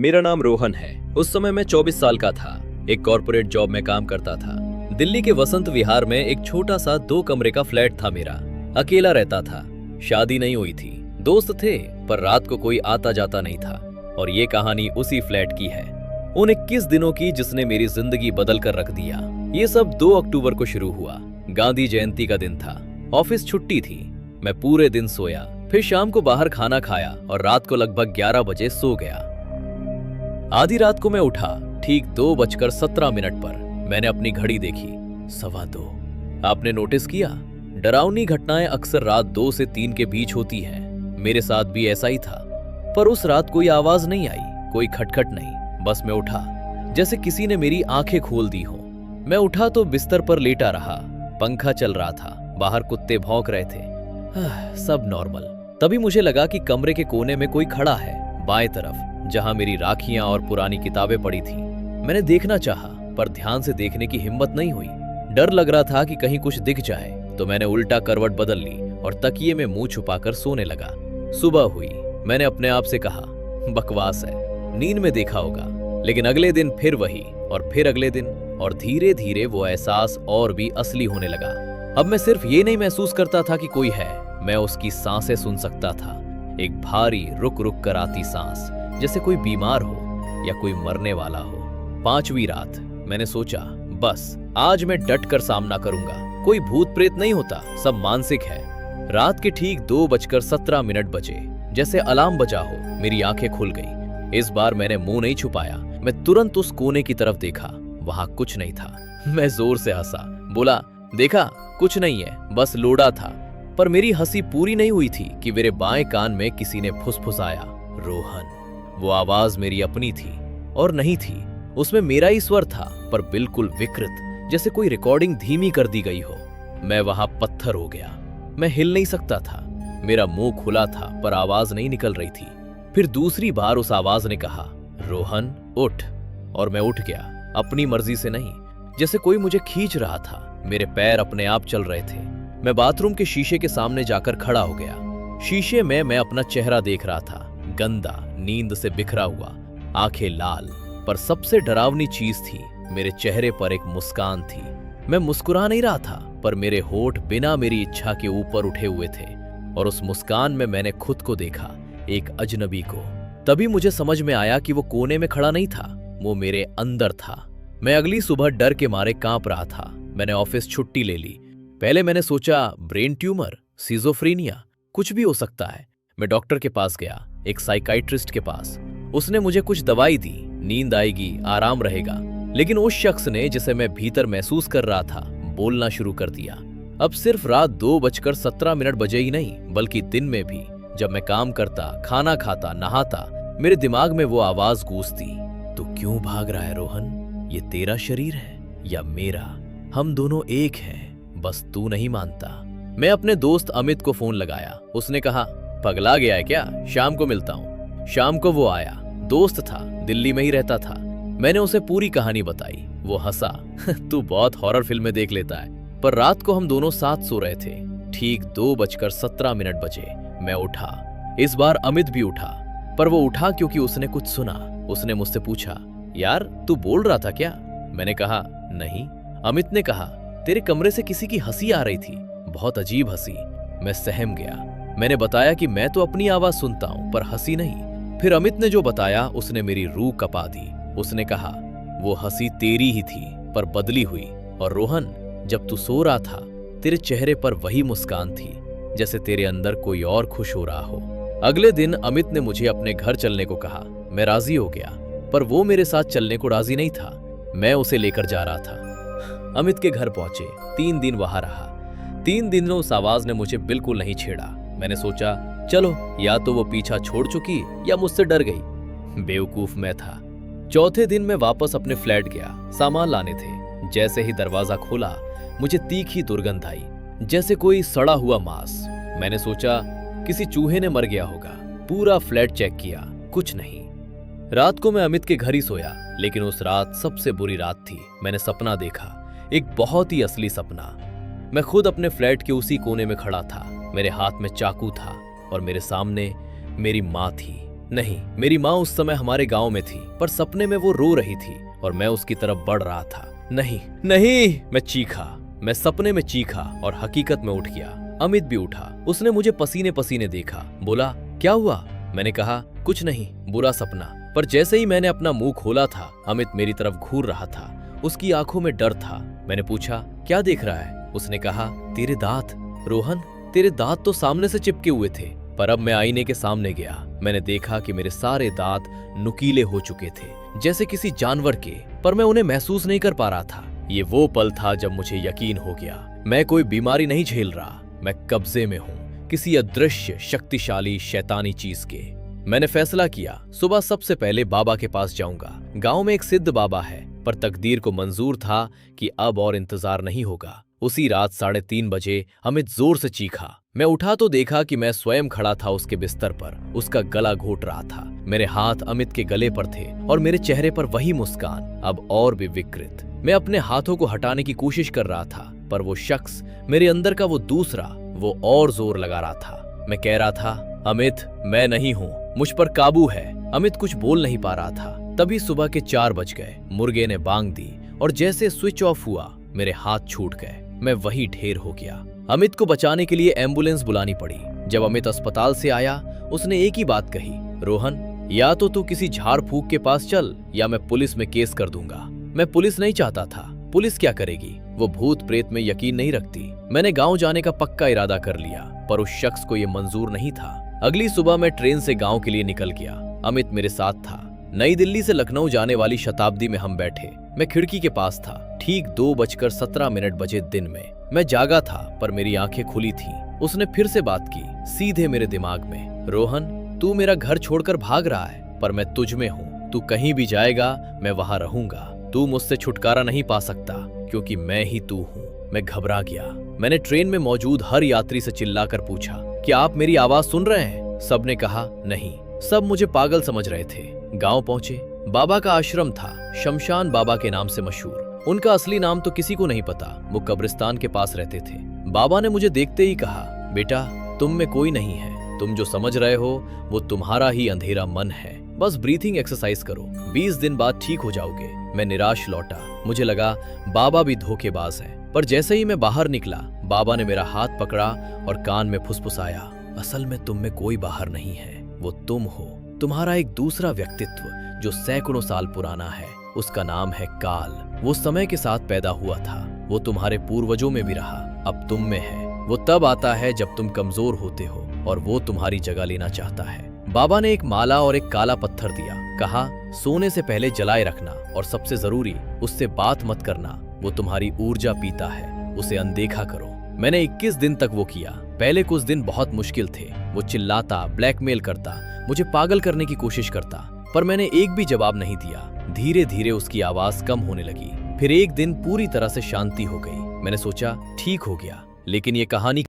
मेरा नाम रोहन है। उस समय मैं 24 साल का था। एक कॉर्पोरेट जॉब में काम करता था। दिल्ली के वसंत विहार में एक छोटा सा 2 कमरे का फ्लैट था मेरा। अकेला रहता था। शादी नहीं हुई थी। दोस्त थे पर रात को कोई आता जाता नहीं था। और ये कहानी उसी फ्लैट की है, उन 21 दिनों की जिसने मेरी जिंदगी बदल कर रख दिया। ये सब 2 अक्टूबर को शुरू हुआ। गांधी जयंती का दिन था। ऑफिस छुट्टी थी। मैं पूरे दिन सोया, फिर शाम को बाहर खाना खाया और रात को लगभग 11 बजे सो गया। आधी रात को मैं उठा, ठीक 2:17 पर। मैंने अपनी घड़ी देखी, 2:15। आपने नोटिस किया, डरावनी घटनाएं अक्सर रात 2 से 3 के बीच होती हैं। मेरे साथ भी ऐसा ही था। पर उस रात कोई आवाज नहीं आई, कोई खटखट नहीं। बस मैं उठा जैसे किसी ने मेरी आंखें खोल दी हो। मैं उठा तो बिस्तर पर लेटा रहा। पंखा चल रहा था, बाहर कुत्ते भौंक रहे थे। सब नॉर्मल। तभी मुझे लगा कि कमरे के कोने में कोई खड़ा है, बाएं तरफ, जहां मेरी राखियां और पुरानी किताबें पड़ी थी। मैंने देखना चाहा, पर ध्यान से देखने की हिम्मत नहीं हुई। डर लग रहा था कि कहीं कुछ दिख जाए, तो मैंने उल्टा करवट बदल ली और तकिए में मुंह छुपाकर सोने लगा। सुबह हुई। मैंने अपने आप से कहा, बकवास है, नींद में देखा होगा। लेकिन अगले दिन फिर वही, और फिर अगले दिन, और धीरे धीरे वो एहसास और भी असली होने लगा। अब मैं सिर्फ ये नहीं महसूस करता था कि कोई है, मैं उसकी सांसें सुन सकता था। एक भारी रुक रुक कर आती सांस, जैसे कोई बीमार हो या कोई मरने वाला हो। 5वीं रात। मैंने सोचा, बस आज मैं डट कर सामना करूंगा। कोई भूत प्रेत नहीं होता, सब मानसिक है। रात के ठीक 2:17 बजे, जैसे अलार्म बजा हो। मेरी आंखें खुल गई। इस बार मैंने मुंह नहीं छुपाया। मैं तुरंत उस कोने की तरफ देखा। वहां कुछ नहीं था। मैं जोर से हंसा, बोला, देखा, कुछ नहीं है, बस लोड़ा था। पर मेरी हंसी पूरी नहीं हुई थी कि मेरे बाएं कान में किसी ने फुसफुसाया, रोहन। वो आवाज मेरी अपनी थी और नहीं थी। उसमें मेरा ही स्वर था, पर बिल्कुल विकृत, जैसे कोई रिकॉर्डिंग धीमी कर दी गई हो। मैं वहां पत्थर हो गया। मैं हिल नहीं सकता था। मेरा मुंह खुला था, पर आवाज नहीं निकल रही थी। फिर दूसरी बार उस आवाज ने कहा, रोहन उठ। और मैं उठ गया, अपनी मर्जी से नहीं, जैसे कोई मुझे खींच रहा था। मेरे पैर अपने आप चल रहे थे। मैं बाथरूम के शीशे के सामने जाकर खड़ा हो गया। शीशे में मैं अपना चेहरा देख रहा था, गंदा, नींद से बिखरा हुआ, आंखें लाल। पर सबसे डरावनी चीज थी, मेरे चेहरे पर एक मुस्कान थी। मैं मुस्कुरा नहीं रहा था, पर मेरे होठ बिना मेरी इच्छा के ऊपर उठे हुए थे। और उस मुस्कान में मैंने खुद को देखा, एक अजनबी को। तभी मुझे समझ में आया कि वो कोने में खड़ा नहीं था, वो मेरे अंदर था। मैं अगली सुबह डर के मारे कांप रहा था। मैंने ऑफिस छुट्टी ले ली। पहले मैंने सोचा, ब्रेन ट्यूमर, सिजोफ्रेनिया, कुछ भी हो सकता है। मैं डॉक्टर के पास गया, एक साइकाइट्रिस्ट के पास। उसने मुझे कुछ दवाई दी, नींद आएगी, आराम रहेगा। लेकिन उस शख्स ने, जिसे मैं भीतर महसूस कर रहा था, बोलना शुरू कर दिया। अब सिर्फ रात 2:17 बजे ही नहीं, बल्कि दिन में भी, जब मैं काम करता, खाना खाता, नहाता, मेरे दिमाग में वो आवाज गूंजती, तू क्यों भाग रहा है रोहन? ये तेरा शरीर है या मेरा? हम दोनों एक हैं, बस तू नहीं मानता। मैं अपने दोस्त अमित को फोन लगाया। उसने कहा, पगला गया है क्या? शाम को मिलता हूँ। शाम को वो आया। दोस्त था, दिल्ली में ही रहता था। मैंने उसे पूरी कहानी बताई। वो हंसा, तू बहुत हॉरर फिल्में देख लेता है। पर रात को हम दोनों साथ सो रहे थे। ठीक 2:17 बजे मैं उठा। इस बार अमित भी उठा, पर वो उठा क्योंकि उसने कुछ सुना। उसने मुझसे पूछा, यार तू बोल रहा था क्या? मैंने कहा, नहीं। अमित ने कहा, तेरे कमरे से किसी की हंसी आ रही थी, बहुत अजीब हंसी। मैं सहम गया। मैंने बताया कि मैं तो अपनी आवाज सुनता हूं, पर हंसी नहीं। फिर अमित ने जो बताया, उसने मेरी रूह कपा दी। उसने कहा, वो हंसी तेरी ही थी, पर बदली हुई। और रोहन, जब तू सो रहा था, तेरे चेहरे पर वही मुस्कान थी, जैसे तेरे अंदर कोई और खुश हो रहा हो। अगले दिन अमित ने मुझे अपने घर चलने को कहा। मैं राजी हो गया, पर वो मेरे साथ चलने को राजी नहीं था। मैं उसे लेकर जा रहा था। अमित के घर पहुंचे। 3 दिन वहां रहा। 3 दिनों उस आवाज ने मुझे बिल्कुल नहीं छेड़ा। मैंने सोचा, चलो, या तो वो पीछा छोड़ चुकी या मुझसे डर गई। बेवकूफ मैं था। चौथे दिन मैं वापस अपने फ्लैट गया। सामान लाने थे। जैसे ही दरवाजा खोला, मुझे तीखी दुर्गंध आई, जैसे कोई सड़ा हुआ मांस। मैंने सोचा, किसी चूहे ने मर गया होगा। पूरा फ्लैट चेक किया, कुछ नहीं। रात को मैं अमित के घर ही सोया, लेकिन उस रात सबसे बुरी रात थी। मैंने सपना देखा, एक बहुत ही असली सपना। मैं खुद अपने फ्लैट के उसी कोने में खड़ा था। मेरे हाथ में चाकू था और मेरे सामने मेरी माँ थी। नहीं, मेरी माँ उस समय हमारे गांव में थी, पर सपने में वो रो रही थी और मैं उसकी तरफ बढ़ रहा था। नहीं नहीं, मैं चीखा। मैं सपने में चीखा और हकीकत में उठ गया। अमित भी उठा। उसने मुझे पसीने पसीने देखा। बोला, क्या हुआ? मैंने कहा, कुछ नहीं, बुरा सपना। पर जैसे ही मैंने अपना मुंह खोला था, अमित मेरी तरफ घूर रहा था। उसकी आंखों में डर था। मैंने पूछा, क्या देख रहा है? उसने कहा, तेरे दांत। रोहन, तेरे दांत तो सामने से चिपके हुए थे। पर अब मैं आईने के सामने गया। मैंने देखा कि मेरे सारे दांत नुकीले हो चुके थे, जैसे किसी जानवर के, पर मैं उन्हें महसूस नहीं कर पा रहा था। ये वो पल था जब मुझे यकीन हो गया, मैं कोई बीमारी नहीं झेल रहा, मैं कब्जे में हूँ किसी अदृश्य शक्तिशाली शैतानी चीज के। मैंने फैसला किया, सुबह सबसे पहले बाबा के पास जाऊंगा। गांव में एक सिद्ध बाबा है, पर तकदीर को मंजूर था कि अब और इंतजार नहीं होगा। उसी रात 3:30 बजे अमित जोर से चीखा। मैं उठा तो देखा कि मैं स्वयं खड़ा था उसके बिस्तर पर। उसका गला घोट रहा था। मेरे हाथ अमित के गले पर थे और मेरे चेहरे पर वही मुस्कान, अब और भी विकृत। मैं अपने हाथों को हटाने की कोशिश कर रहा था, पर वो शख्स, मेरे अंदर का वो दूसरा, वो और जोर लगा रहा था। मैं कह रहा था, अमित, मैं नहीं हूँ, मुझ पर काबू है। अमित कुछ बोल नहीं पा रहा था। तभी सुबह के 4 बज गए। मुर्गे ने बांग दी और जैसे स्विच ऑफ हुआ, मेरे हाथ छूट गए। मैं वही ढेर हो गया। अमित को बचाने के लिए एम्बुलेंस बुलानी पड़ी। जब अमित अस्पताल से आया, उसने एक ही बात कही, रोहन, या तो तू किसी झाड़ फूक के पास चल, या मैं पुलिस में केस कर दूंगा। मैं पुलिस नहीं चाहता था। पुलिस क्या करेगी? वो भूत प्रेत में यकीन नहीं रखती। मैंने गांव जाने का पक्का इरादा कर लिया, पर उस शख्स को ये मंजूर नहीं था। अगली सुबह मैं ट्रेन से गांव के लिए निकल गया। अमित मेरे साथ था। नई दिल्ली से लखनऊ जाने वाली शताब्दी में हम बैठे। मैं खिड़की के पास था। ठीक 2:17 बजे दिन में। मैं जागा था, पर मेरी आंखें खुली थीं। उसने फिर से बात की, सीधे मेरे दिमाग में, रोहन, तू मेरा घर छोड़कर भाग रहा है, पर मैं तुझ में हूँ। तू कहीं भी जाएगा, मैं वहां रहूंगा। तू मुझसे छुटकारा नहीं पा सकता, क्योंकि मैं ही तू हूँ। मैं घबरा गया। मैंने ट्रेन में मौजूद हर यात्री से चिल्लाकर पूछा, क्या आप मेरी आवाज सुन रहे हैं? सबने कहा, नहीं। सब मुझे पागल समझ रहे थे। गांव पहुंचे। बाबा का आश्रम था, शमशान बाबा के नाम से मशहूर। उनका असली नाम तो किसी को नहीं पता। वो कब्रिस्तान के पास रहते थे। बाबा ने मुझे देखते ही कहा, बेटा, तुम में कोई नहीं है। तुम जो समझ रहे हो, वो तुम्हारा ही अंधेरा मन है। बस ब्रीथिंग एक्सरसाइज करो, 20 दिन बाद ठीक हो जाओगे। मैं निराश लौटा। मुझे लगा बाबा भी धोखेबाज हैं। पर जैसे ही मैं बाहर निकला, बाबा ने मेरा हाथ पकड़ा और कान में फुसफुसाया, असल में तुम में कोई बाहर नहीं है, वो तुम हो। तुम्हारा एक दूसरा व्यक्तित्व जो सैकड़ों साल पुराना है, उसका नाम है काल। वो समय के साथ पैदा हुआ था। वो तुम्हारे पूर्वजों में भी रहा, अब तुम में है। वो तब आता है जब तुम कमजोर होते हो और वो तुम्हारी जगह लेना चाहता है। बाबा ने एक माला और एक काला पत्थर दिया। कहा, सोने से पहले जलाए रखना, और सबसे जरूरी, उससे बात मत करना। वो तुम्हारी ऊर्जा पीता है, उसे अनदेखा करो। मैंने 21 दिन तक वो किया। पहले कुछ दिन बहुत मुश्किल थे। वो चिल्लाता, ब्लैकमेल करता, मुझे पागल करने की कोशिश करता, पर मैंने एक भी जवाब नहीं दिया। धीरे धीरे उसकी आवाज कम होने लगी। फिर एक दिन पूरी तरह से शांति हो गई। मैंने सोचा ठीक हो गया, लेकिन ये कहानी